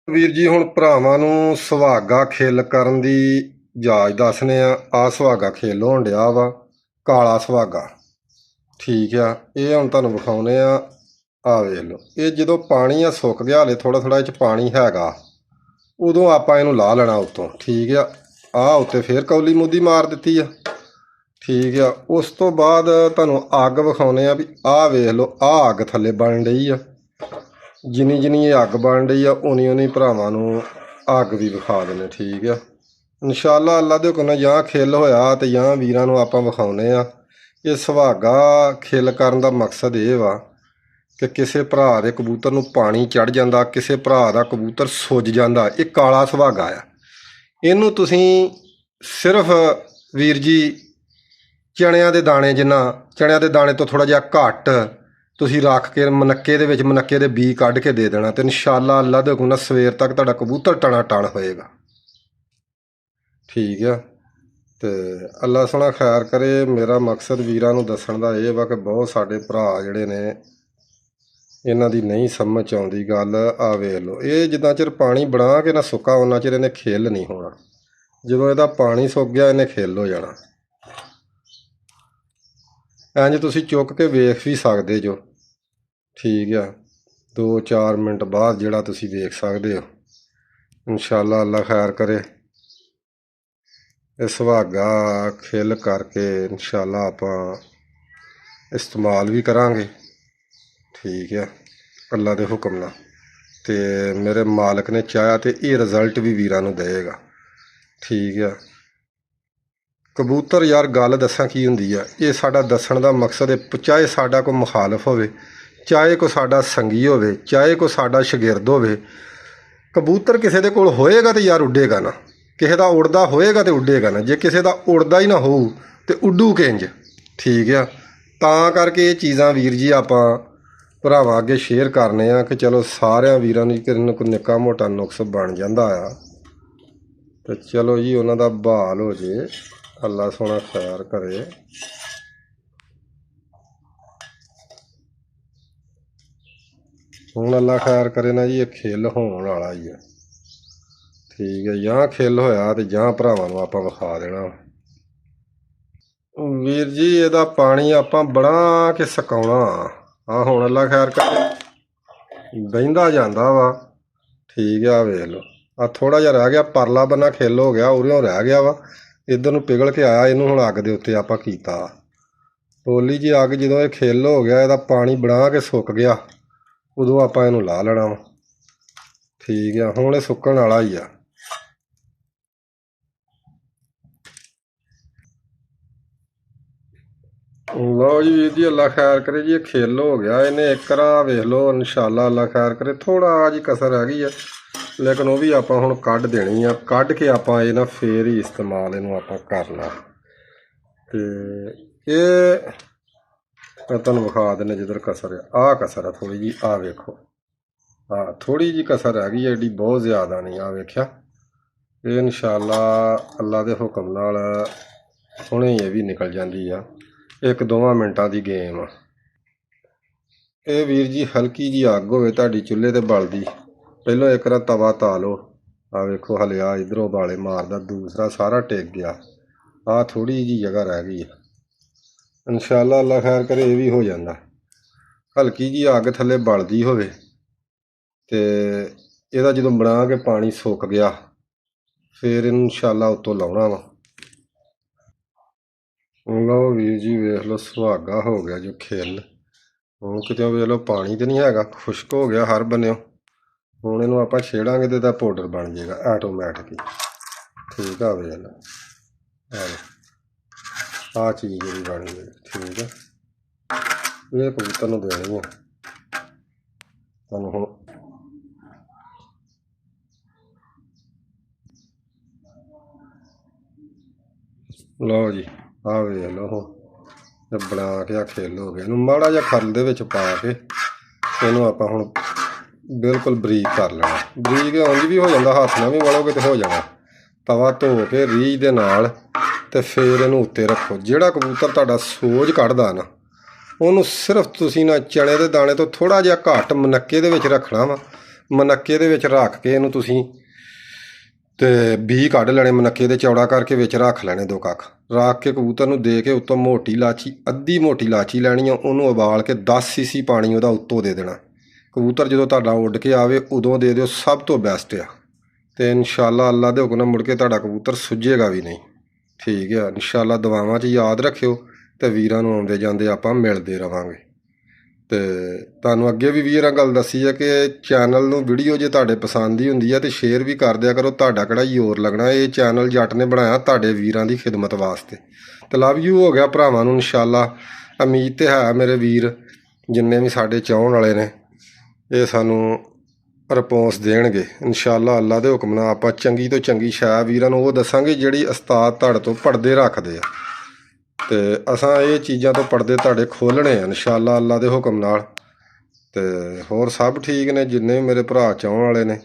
ਵੀਰ ਜੀ ਹੁਣ ਭਰਾਵਾਂ ਨੂੰ ਸੁਹਾਗਾ ਖੇਲ ਕਰਨ ਦੀ ਜਾਚ ਦੱਸਨੇ ਆ ਸੁਹਾਗਾ ਖੇਲ ਹੋਣ ਡਿਆ ਵਾ ਕਾਲਾ ਸੁਹਾਗਾ। ਠੀਕ ਆ, ਇਹ ਹੁਣ ਤੁਹਾਨੂੰ ਵਿਖਾਉਨੇ ਆ ਵੇਖ ਲਓ। ਇਹ ਜਦੋਂ ਪਾਣੀ ਆ ਸੁੱਕ ਗਿਆ, ਹਲੇ ਥੋੜਾ ਥੋੜਾ ਇਹ 'ਚ ਪਾਣੀ ਹੈਗਾ, ਉਦੋਂ ਆਪਾਂ ਇਹਨੂੰ ਲਾ ਲੈਣਾ ਉੱਤੋਂ। ਠੀਕ ਆ ਉੱਤੇ ਫੇਰ ਕੌਲੀ ਮੁੱਦੀ ਮਾਰ ਦਿੱਤੀ ਆ। ਠੀਕ ਆ, ਉਸ ਤੋਂ ਬਾਅਦ ਤੁਹਾਨੂੰ ਅੱਗ ਵਿਖਾਉਨੇ ਆ ਵੀ ਆਹ ਵੇਖ ਲਓ, ਆਹ ਅੱਗ ਥੱਲੇ ਬਣ ਡਈ ਆ। ਜਿੰਨੀ ਜਿੰਨੀ ਇਹ ਅੱਗ ਬਣ ਰਹੀ ਆ ਉਨੀ ਭਰਾਵਾਂ ਨੂੰ ਅੱਗ ਵੀ ਵਿਖਾ ਦਿੰਦੇ। ਠੀਕ ਆ, ਇਨਸ਼ਾਅੱਲਾ ਅੱਲਾ ਦੇ ਹੁਕਮ ਨਾਲ ਜਾਂ ਖਿਲ ਹੋਇਆ ਤੇ ਜਾਂ ਵੀਰਾਂ ਨੂੰ ਆਪਾਂ ਵਿਖਾਉਨੇ ਆ। ਇਹ ਸੁਹਾਗਾ ਖਿਲ ਕਰਨ ਦਾ ਮਕਸਦ ਇਹ ਵਾ ਕਿ ਕਿਸੇ ਭਰਾ ਦੇ ਕਬੂਤਰ ਨੂੰ ਪਾਣੀ ਚੜ੍ਹ ਜਾਂਦਾ, ਕਿਸੇ ਭਰਾ ਦਾ ਕਬੂਤਰ ਸੁੱਜ ਜਾਂਦਾ, ਇਹ ਕਾਲਾ ਸੁਹਾਗਾ ਆ। ਇਹਨੂੰ ਤੁਸੀਂ ਸਿਰਫ ਵੀਰ ਜੀ ਚਣਿਆਂ ਦੇ ਦਾਣੇ ਜਿੰਨਾ, ਚਣਿਆਂ ਦੇ ਦਾਣੇ ਤੋਂ ਥੋੜ੍ਹਾ ਜਿਹਾ ਘੱਟ ਤੁਸੀਂ ਰੱਖ ਕੇ ਮਨੱਕੇ ਦੇ ਵਿੱਚ ਮਨੱਕੇ ਦੇ ਬੀ ਕੱਢ ਕੇ ਦੇ ਦੇਣਾ, ਤੇ ਇਨਸ਼ਾਅੱਲਾ ਅੱਲਾ ਦੇ ਹੁਕਮ ਨਾਲ ਸਵੇਰ ਤੱਕ ਤੁਹਾਡਾ ਕਬੂਤਰ ਟਣਾ ਟਣ ਹੋਏਗਾ। ਠੀਕ ਆ, ਤੇ ਅੱਲਾ ਸੋਹਣਾ ਖੈਰ ਕਰੇ। ਮੇਰਾ ਮਕਸਦ ਵੀਰਾਂ ਨੂੰ ਦੱਸਣ ਦਾ ਇਹ ਵਾ ਕਿ ਬਹੁਤ ਸਾਡੇ ਭਰਾ ਜਿਹੜੇ ਨੇ ਇਹਨਾਂ ਦੀ ਨਹੀਂ ਸਮਝ ਆਉਂਦੀ ਗੱਲ। ਆ ਵੇਖ ਲਓ, ਇਹ ਜਿੱਦਾਂ ਚਿਰ ਪਾਣੀ ਬਣਾ ਕੇ ਨਾ ਸੁੱਕਾ ਉਹਨਾਂ ਚਿਰ ਇਹਨੇ ਖਿਲ ਨਹੀਂ ਹੋਣਾ। ਜਦੋਂ ਇਹਦਾ ਪਾਣੀ ਸੁੱਕ ਗਿਆ ਇਹਨੇ ਖਿਲ ਹੋ ਜਾਣਾ। ਇੰਝ ਤੁਸੀਂ ਚੁੱਕ ਕੇ ਵੇਖ ਵੀ ਸਕਦੇ ਜੋ। ਠੀਕ ਆ, 2-4 ਮਿੰਟ ਬਾਅਦ ਜਿਹੜਾ ਤੁਸੀਂ ਵੇਖ ਸਕਦੇ ਹੋ। ਇਨਸ਼ਾਅੱਲਾ ਅੱਲਾ ਖੈਰ ਕਰੇ। ਇਹ ਸੁਹਾਗਾ ਖਿਲ ਕਰਕੇ ਇਨਸ਼ਾਅੱਲਾ ਆਪਾਂ ਇਸਤੇਮਾਲ ਵੀ ਕਰਾਂਗੇ। ਠੀਕ ਆ, ਅੱਲਾ ਦੇ ਹੁਕਮ ਨਾਲ, ਤੇ ਮੇਰੇ ਮਾਲਕ ਨੇ ਚਾਹਿਆ ਤੇ ਇਹ ਰਿਜ਼ਲਟ ਵੀ ਵੀਰਾਂ ਨੂੰ ਦੇਵੇਗਾ। ਠੀਕ ਆ, ਕਬੂਤਰ ਯਾਰ ਗੱਲ ਦੱਸਾਂ ਕੀ ਹੁੰਦੀ ਆ, ਇਹ ਸਾਡਾ ਦੱਸਣ ਦਾ ਮਕਸਦ ਹੈ। ਚਾਹੇ ਸਾਡਾ ਕੋਈ ਮੁਖਾਲਫ ਹੋਵੇ, ਚਾਹੇ ਕੋਈ ਸਾਡਾ ਸੰਗੀ ਹੋਵੇ, ਚਾਹੇ ਕੋਈ ਸਾਡਾ ਸ਼ਾਗਿਰਦ ਹੋਵੇ, ਕਬੂਤਰ ਕਿਸੇ ਦੇ ਕੋਲ ਹੋਏਗਾ ਤੇ ਯਾਰ ਉੱਡੇਗਾ ਨਾ। ਕਿਸੇ ਦਾ ਉੜਦਾ ਹੋਏਗਾ ਤੇ ਉੱਡੇਗਾ ਨਾ। ਜੇ ਕਿਸੇ ਦਾ ਉੜਦਾ ਹੀ ਨਾ ਹੋਊ ਤੇ ਉੱਡੂ ਕਿੰਜ। ਠੀਕ ਆ, ਤਾਂ ਕਰਕੇ ਇਹ ਚੀਜ਼ਾਂ ਵੀਰ ਜੀ ਆਪਾਂ ਭਰਾਵਾਂ ਅੱਗੇ ਸ਼ੇਅਰ ਕਰਨੇ ਆ ਕਿ ਚਲੋ ਸਾਰਿਆਂ ਵੀਰਾਂ ਨੂੰ ਕਿਸੇ ਨੂੰ ਕੋਈ ਨਿੱਕਾ ਮੋਟਾ ਨੁਕਸ ਬਣ ਜਾਂਦਾ ਆ ਤੇ ਚਲੋ ਜੀ ਉਹਨਾਂ ਦਾ ਬਹਾਲ ਹੋ ਜੇ। ਅੱਲਾ ਸੋਹਣਾ ਖੈਰ ਕਰੇ। ਹੁਣ ਅੱਲਾ ਖੈਰ ਕਰੇ ਨਾ ਜੀ, ਇਹ ਖਿਲ ਹੋਣ ਵਾਲਾ ਹੀ ਆ। ਠੀਕ ਹੈ, ਜਾਂ ਖਿਲ ਹੋਇਆ ਤੇ ਜਾਂ ਭਰਾਵਾਂ ਨੂੰ ਆਪਾਂ ਵਿਖਾ ਦੇਣਾ। ਵੀਰ ਜੀ ਇਹਦਾ ਪਾਣੀ ਆਪਾਂ ਬਣਾ ਕੇ ਸੁਕਾਉਣਾ ਆ। ਹੁਣ ਅੱਲਾ ਖੈਰ ਕਰੇ ਬਹਿੰਦਾ ਜਾਂਦਾ ਵਾ। ਠੀਕ ਆ, ਵੇਖ ਲਓ ਆ ਥੋੜ੍ਹਾ ਜਿਹਾ ਰਹਿ ਗਿਆ, ਪਰਲਾ ਬੰਨਾ ਖਿਲ ਹੋ ਗਿਆ, ਉਰਿਓਂ ਰਹਿ ਗਿਆ ਵਾ, ਇੱਧਰ ਨੂੰ ਪਿਘਲ ਕੇ ਆਇਆ। ਇਹਨੂੰ ਹੁਣ ਅੱਗ ਦੇ ਉੱਤੇ ਆਪਾਂ ਕੀਤਾ ਪੋਲੀ ਜੀ ਅੱਗ। ਜਦੋਂ ਇਹ ਖਿਲ ਹੋ ਗਿਆ, ਇਹਦਾ ਪਾਣੀ ਬਣਾ ਕੇ ਸੁੱਕ ਗਿਆ, ਉਦੋਂ ਆਪਾਂ ਇਹਨੂੰ ਲਾ ਲੈਣਾ ਵਾ। ਠੀਕ ਆ, ਹੁਣ ਇਹ ਸੁੱਕਣ ਵਾਲਾ ਹੀ ਆ। ਲਓ ਜੀ ਵੀਰ ਜੀ ਅੱਲਾ ਖੈਰ ਕਰੇ ਜੀ, ਇਹ ਖਿਲ ਹੋ ਗਿਆ। ਇਹਨੇ ਇੱਕ ਰਾ ਵੇਖ ਲਓ, ਇਨਸ਼ਾਅੱਲਾ ਅੱਲਾ ਖੈਰ ਕਰੇ ਥੋੜ੍ਹਾ ਜਿਹੀ ਕਸਰ ਹੈਗੀ ਆ, ਲੇਕਿਨ ਉਹ ਵੀ ਆਪਾਂ ਹੁਣ ਕੱਢ ਦੇਣੀ ਆ। ਕੱਢ ਕੇ ਆਪਾਂ ਇਹ ਨਾ ਫੇਰ ਹੀ ਇਸਤੇਮਾਲ ਇਹਨੂੰ ਆਪਾਂ ਕਰਨਾ। ਤੇ ਇਹ ਮੈਂ ਤੁਹਾਨੂੰ ਵਿਖਾ ਦਿੰਦਾ ਜਿੱਧਰ ਕਸਰ ਆ। ਆਹ ਕਸਰ ਆ ਥੋੜ੍ਹੀ ਜਿਹੀ, ਆਹ ਵੇਖੋ, ਆਹ ਥੋੜ੍ਹੀ ਜਿਹੀ ਕਸਰ ਹੈਗੀ ਆ, ਐਡੀ ਬਹੁਤ ਜ਼ਿਆਦਾ ਨਹੀਂ। ਆਹ ਵੇਖਿਆ, ਇਹ ਇਨਸ਼ਾਅੱਲਾ ਅੱਲਾ ਦੇ ਹੁਕਮ ਨਾਲ ਹੁਣੇ ਇਹ ਵੀ ਨਿਕਲ ਜਾਂਦੀ ਆ। 1-2 ਮਿੰਟਾਂ ਦੀ ਗੇਮ ਆ ਇਹ। ਵੀਰ ਜੀ ਹਲਕੀ ਜੀ ਅੱਗ ਹੋਵੇ ਤੁਹਾਡੀ ਚੁੱਲ੍ਹੇ ਤੇ ਬਲਦੀ, ਪਹਿਲਾਂ ਇੱਕ ਰਾ ਤਵਾ ਤਾ ਲਓ। ਆਹ ਵੇਖੋ ਹਲੇ ਆ ਇੱਧਰੋਂ ਬਾਲੇ ਮਾਰਦਾ, ਦੂਸਰਾ ਸਾਰਾ ਟਿਕ ਗਿਆ। ਆਹ ਥੋੜ੍ਹੀ ਜਿਹੀ ਜਗ੍ਹਾ ਰਹਿ ਗਈ ਆ। ਇਨਸ਼ਾਅੱਲਾ ਅੱਲਾ ਖੈਰ ਕਰੇ ਇਹ ਵੀ ਹੋ ਜਾਂਦਾ। ਹਲਕੀ ਜੀ ਅੱਗ ਥੱਲੇ ਬਲਦੀ ਹੋਵੇ ਤੇ ਇਹਦਾ ਜਦੋਂ ਬਣਾ ਕੇ ਪਾਣੀ ਸੁੱਕ ਗਿਆ, ਫਿਰ ਇਹਨੂੰ ਇਨਸ਼ਾਅੱਲਾ ਉੱਤੋਂ ਲਾਉਣਾ ਵਾ। ਲਓ ਵੀਰ ਜੀ ਵੇਖ ਲਓ, ਸੁਹਾਗਾ ਹੋ ਗਿਆ ਜੋ ਖਿਲ। ਹੁਣ ਕਿਤੇ ਵੇਖ ਲਓ ਪਾਣੀ ਤਾਂ ਨਹੀਂ ਹੈਗਾ, ਖੁਸ਼ਕ ਹੋ ਗਿਆ ਹਰ ਬੰਨਿਓ। ਹੁਣ ਇਹਨੂੰ ਆਪਾਂ ਛੇੜਾਂਗੇ ਤੇ ਇਹਦਾ ਪਾਊਡਰ ਬਣ ਜਾਏਗਾ ਆਟੋਮੈਟਿਕ ਹੀ। ਠੀਕ ਆ, ਵੇਖ ਲਓ ਆਹ ਚੀਜ਼ ਜਿਹੜੀ ਬਣ ਗਈ। ਠੀਕ ਆ, ਇਹ ਕਬੂਤਰ ਨੂੰ ਦੇਣੀ ਆ ਤੁਹਾਨੂੰ। ਹੁਣ ਲਓ ਜੀ ਆਹ ਵੇਖ ਲਓ, ਹੁਣ ਬਣਾ ਕੇ ਆ ਖਿਲ ਹੋ ਗਿਆ। ਇਹਨੂੰ ਮਾੜਾ ਜਿਹਾ ਖਲ ਦੇ ਵਿੱਚ ਪਾ ਕੇ ਇਹਨੂੰ ਆਪਾਂ ਹੁਣ ਬਿਲਕੁਲ ਬਰੀਕ ਕਰ ਲੈਣਾ। ਬਰੀਕ ਉਂਝ ਵੀ ਹੋ ਜਾਂਦਾ, ਹੱਥ ਨਾਲ ਵੀ ਵਲੋਗੇ ਤੇ ਹੋ ਜਾਣਾ। ਤਵਾ ਧੋ ਕੇ ਰੀਝ ਦੇ ਨਾਲ ਤੇ ਫਿਰ ਇਹਨੂੰ ਉੱਤੇ ਰੱਖੋ। ਜਿਹੜਾ ਕਬੂਤਰ ਤੁਹਾਡਾ ਸੋਜ ਕੱਢਦਾ ਨਾ, ਉਹਨੂੰ ਸਿਰਫ ਤੁਸੀਂ ਨਾ ਚਣੇ ਦੇ ਦਾਣੇ ਤੋਂ ਥੋੜ੍ਹਾ ਜਿਹਾ ਘੱਟ ਮਨੱਕੇ ਦੇ ਵਿੱਚ ਰੱਖਣਾ ਵਾ, ਮਨੱਕੇ ਦੇ ਵਿੱਚ ਰੱਖ ਕੇ ਇਹਨੂੰ ਤੁਸੀਂ ਤੇ 20 ਕੱਢ ਲੈਣੇ, ਮਨੱਕੇ ਦੇ ਚੌੜਾ ਕਰਕੇ ਵਿੱਚ ਰੱਖ ਲੈਣੇ 2 ਕੱਖ। ਰੱਖ ਕੇ ਕਬੂਤਰ ਨੂੰ ਦੇ ਕੇ ਉੱਤੋਂ ਮੋਟੀ ਇਲਾਚੀ, ਅੱਧੀ ਮੋਟੀ ਇਲਾਚੀ ਲੈਣੀ ਆ, ਉਹਨੂੰ ਉਬਾਲ ਕੇ 10 ਸੀਸੀ ਪਾਣੀ ਉਹਦਾ ਉੱਤੋਂ ਦੇ ਦੇਣਾ। ਕਬੂਤਰ ਜਦੋਂ ਤੁਹਾਡਾ ਉੱਡ ਕੇ ਆਵੇ ਉਦੋਂ ਦੇ ਦਿਓ, ਸਭ ਤੋਂ ਬੈਸਟ ਆ। ਤੇ ਇਨਸ਼ਾਅੱਲਾ ਅੱਲਾ ਦੇ ਹੁਕਮ ਨਾਲ ਮੁੜ ਕੇ ਤੁਹਾਡਾ ਕਬੂਤਰ ਸੁੱਜੇਗਾ ਵੀ ਨਹੀਂ। ਠੀਕ ਆ, ਇਨਸ਼ਾਅੱਲਾ ਦੁਆਵਾਂ 'ਚ ਯਾਦ ਰੱਖਿਓ ਤੇ ਵੀਰਾਂ ਨੂੰ ਆਉਂਦੇ ਜਾਂਦੇ ਆਪਾਂ ਮਿਲਦੇ ਰਵਾਂਗੇ। ਤੇ ਤੁਹਾਨੂੰ ਅੱਗੇ ਵੀ ਵੀਰਾਂ ਗੱਲ ਦੱਸੀ ਹੈ ਕਿ ਚੈਨਲ ਨੂੰ ਵੀਡੀਓ ਜੇ ਤੁਹਾਡੇ ਪਸੰਦ ਹੀ ਹੁੰਦੀ ਹੈ ਤੇ ਸ਼ੇਅਰ ਵੀ ਕਰ ਦਿਆ ਕਰੋ। ਤੁਹਾਡਾ ਕਿਹੜਾ ਜ਼ੋਰ ਲੱਗਣਾ, ਇਹ ਚੈਨਲ ਜੱਟ ਨੇ ਬਣਾਇਆ ਤੁਹਾਡੇ ਵੀਰਾਂ ਦੀ ਖਿਦਮਤ ਵਾਸਤੇ। ਤੇ ਲਵ ਯੂ ਹੋ ਗਿਆ ਭਰਾਵਾਂ ਨੂੰ ਇਨਸ਼ਾਅੱਲਾ। ਉਮੀਦ ਤੇ ਹੈ ਮੇਰੇ ਵੀਰ ਜਿੰਨੇ ਵੀ ਸਾਡੇ ਚਾਹਣ ਵਾਲੇ ਨੇ ਇਹ ਸਾਨੂੰ ਰਿਸਪੌਂਸ ਦੇਣਗੇ ਇਨਸ਼ਾਅੱਲਾ। ਅੱਲਾ ਦੇ ਹੁਕਮ ਨਾਲ ਆਪਾਂ ਚੰਗੀ ਤੋਂ ਚੰਗੀ ਸ਼ੈ ਵੀਰਾਂ ਨੂੰ ਉਹ ਦੱਸਾਂਗੇ ਜਿਹੜੀ ਉਸਤਾਦ ਤੁਹਾਡੇ ਤੋਂ ਪੜਦੇ ਰੱਖਦੇ ਆ। ਤੇ ਅਸਾਂ ਇਹ ਚੀਜ਼ਾਂ ਤੋਂ ਪੜਦੇ ਤੁਹਾਡੇ ਖੋਲ੍ਹਣੇ ਆ ਇਨਸ਼ਾਅੱਲਾ ਅੱਲਾ ਦੇ ਹੁਕਮ ਨਾਲ। ਤੇ ਹੋਰ ਸਭ ਠੀਕ ਨੇ ਜਿੰਨੇ ਵੀ ਮੇਰੇ ਭਰਾ ਚਾਹਣ ਵਾਲੇ ਨੇ।